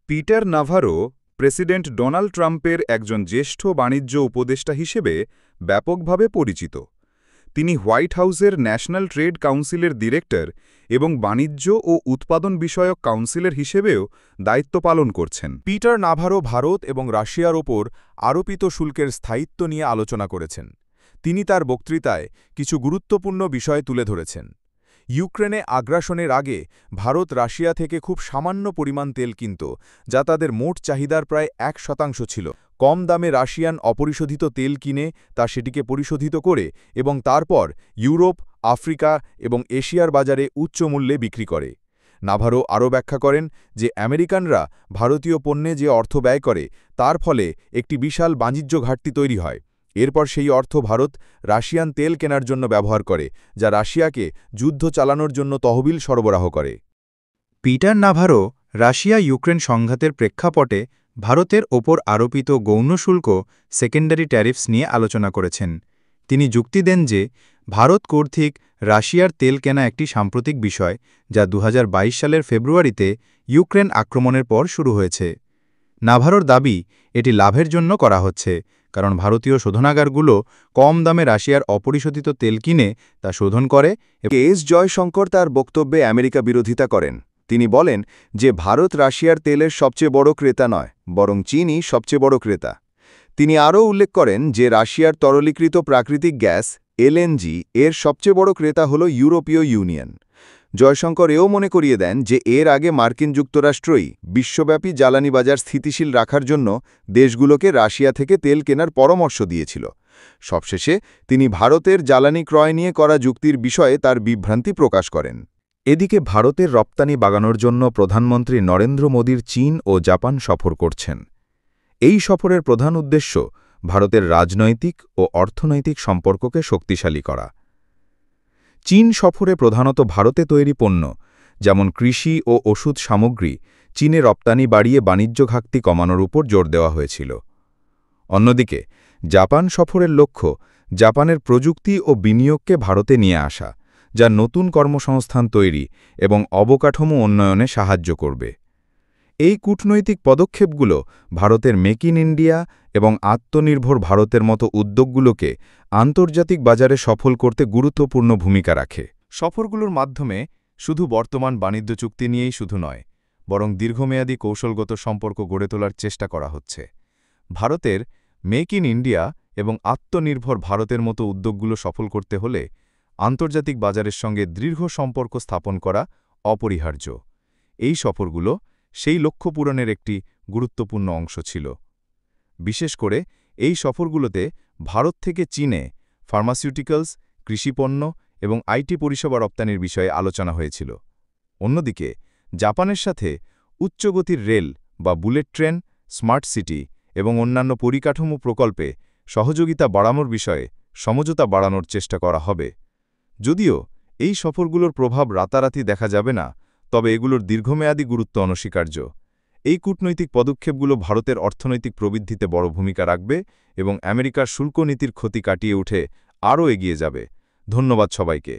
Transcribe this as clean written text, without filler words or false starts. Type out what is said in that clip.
Peter Navarro president Donald ট্রাম্পের একজন জ্যেষ্ঠ বাণিজ্য উপদেষ্টা হিসেবে ব্যাপকভাবে পরিচিত। তিনি হোয়াইট হাউসের ন্যাশনাল ট্রেড কাউন্সিলের ডিরেক্টর এবং বাণিজ্য ও উৎপাদন বিষয়ক কাউন্সিলর হিসেবেও দায়িত্ব পালন করছেন। পিটার নাভারো ভারত এবং রাশিয়ার ওপর আরোপিত শুল্কের স্থায়িত্ব নিয়ে আলোচনা করেছেন। তিনি তার বক্তৃতায় কিছু গুরুত্বপূর্ণ বিষয় তুলে ধরেছেন। ইউক্রেনে আগ্রাসনের আগে ভারত রাশিয়া থেকে খুব সামান্য পরিমাণ তেল কিনত, যা তাদের মোট চাহিদার প্রায় 1% ছিল। কম দামে রাশিয়ান অপরিশোধিত তেল কিনে তা সেটিকে পরিশোধিত করে এবং তারপর ইউরোপ, আফ্রিকা এবং এশিয়ার বাজারে উচ্চ মূল্যে বিক্রি করে। নাভারো আরও ব্যাখ্যা করেন যে আমেরিকানরা ভারতীয় পণ্যে যে অর্থ ব্যয় করে তার ফলে একটি বিশাল বাণিজ্য ঘাটতি তৈরি হয়। এরপর সেই অর্থ ভারত রাশিয়ান তেল কেনার জন্য ব্যবহার করে, যা রাশিয়াকে যুদ্ধ চালানোর জন্য তহবিল সরবরাহ করে। পিটার নাভারো রাশিয়া ইউক্রেন সংঘাতের প্রেক্ষাপটে ভারতের ওপর আরোপিত গৌণ শুল্ক সেকেন্ডারি ট্যারিফস নিয়ে আলোচনা করেছেন। তিনি যুক্তি দেন যে ভারত কর্তৃক রাশিয়ার তেল কেনা একটি সাম্প্রতিক বিষয়, যা 2022 সালের ফেব্রুয়ারিতে ইউক্রেন আক্রমণের পর শুরু হয়েছে। নাভারোর দাবি এটি লাভের জন্য করা হচ্ছে, কারণ ভারতীয় শোধনাগারগুলো কম দামে রাশিয়ার অপরিশোধিত তেল কিনে তা শোধন করে। এস জয়শঙ্কর তার বক্তব্যে আমেরিকা বিরোধিতা করেন। তিনি বলেন যে ভারত রাশিয়ার তেলের সবচেয়ে বড় ক্রেতা নয়, বরং চীনই সবচেয়ে বড় ক্রেতা। তিনি আরও উল্লেখ করেন যে রাশিয়ার তরলীকৃত প্রাকৃতিক গ্যাস এলএনজি এর সবচেয়ে বড় ক্রেতা হল ইউরোপীয় ইউনিয়ন। জয়শঙ্কর এও মনে করিয়ে দেন যে এর আগে মার্কিন যুক্তরাষ্ট্রই বিশ্বব্যাপী জ্বালানি বাজার স্থিতিশীল রাখার জন্য দেশগুলোকে রাশিয়া থেকে তেল কেনার পরামর্শ দিয়েছিল। সবশেষে তিনি ভারতের জ্বালানি ক্রয় নিয়ে করা যুক্তির বিষয়ে তার বিভ্রান্তি প্রকাশ করেন। এদিকে ভারতের রপ্তানি বাগানোর জন্য প্রধানমন্ত্রী নরেন্দ্র মোদীর চীন ও জাপান সফর করছেন। এই সফরের প্রধান উদ্দেশ্য ভারতের রাজনৈতিক ও অর্থনৈতিক সম্পর্ককে শক্তিশালী করা। চীন সফরে প্রধানত ভারতে তৈরি পণ্য যেমন কৃষি ও ওষুধ সামগ্রী চীনে রপ্তানি বাড়িয়ে বাণিজ্য ঘাটতি কমানোর উপর জোর দেওয়া হয়েছিল। অন্যদিকে জাপান সফরের লক্ষ্য জাপানের প্রযুক্তি ও বিনিয়োগকে ভারতে নিয়ে আসা, যা নতুন কর্মসংস্থান তৈরি এবং অবকাঠামো উন্নয়নে সাহায্য করবে। এই কূটনৈতিক পদক্ষেপগুলো ভারতের মেক ইন ইন্ডিয়া এবং আত্মনির্ভর ভারতের মতো উদ্যোগগুলোকে আন্তর্জাতিক বাজারে সফল করতে গুরুত্বপূর্ণ ভূমিকা রাখে। সফরগুলোর মাধ্যমে শুধু বর্তমান বাণিজ্য চুক্তি নিয়েই শুধু নয়, বরং দীর্ঘমেয়াদী কৌশলগত সম্পর্ক গড়ে তোলার চেষ্টা করা হচ্ছে। ভারতের মেক ইন ইন্ডিয়া এবং আত্মনির্ভর ভারতের মতো উদ্যোগগুলো সফল করতে হলে আন্তর্জাতিক বাজারের সঙ্গে দৃঢ় সম্পর্ক স্থাপন করা অপরিহার্য। এই সফরগুলো সেই লক্ষ্য পূরণের একটি গুরুত্বপূর্ণ অংশ ছিল। বিশেষ করে এই সফরগুলোতে ভারত থেকে চীনে ফার্মাসিউটিক্যালস, কৃষিপণ্য এবং আইটি পরিষেবা রপ্তানির বিষয়ে আলোচনা হয়েছিল। অন্যদিকে জাপানের সাথে উচ্চগতির রেল বা বুলেট ট্রেন, স্মার্ট সিটি এবং অন্যান্য পরিকাঠামো প্রকল্পে সহযোগিতা বাড়ানোর বিষয়ে সমঝোতা বাড়ানোর চেষ্টা করা হবে। যদিও এই সফরগুলোর প্রভাব রাতারাতি দেখা যাবে না, তবে এগুলোর দীর্ঘমেয়াদী গুরুত্ব অনস্বীকার্য। এই কূটনৈতিক পদক্ষেপগুলো ভারতের অর্থনৈতিক প্রবৃদ্ধিতে বড় ভূমিকা রাখবে এবং আমেরিকার শুল্ক নীতির ক্ষতি কাটিয়ে উঠে আরও এগিয়ে যাবে। ধন্যবাদ সবাইকে।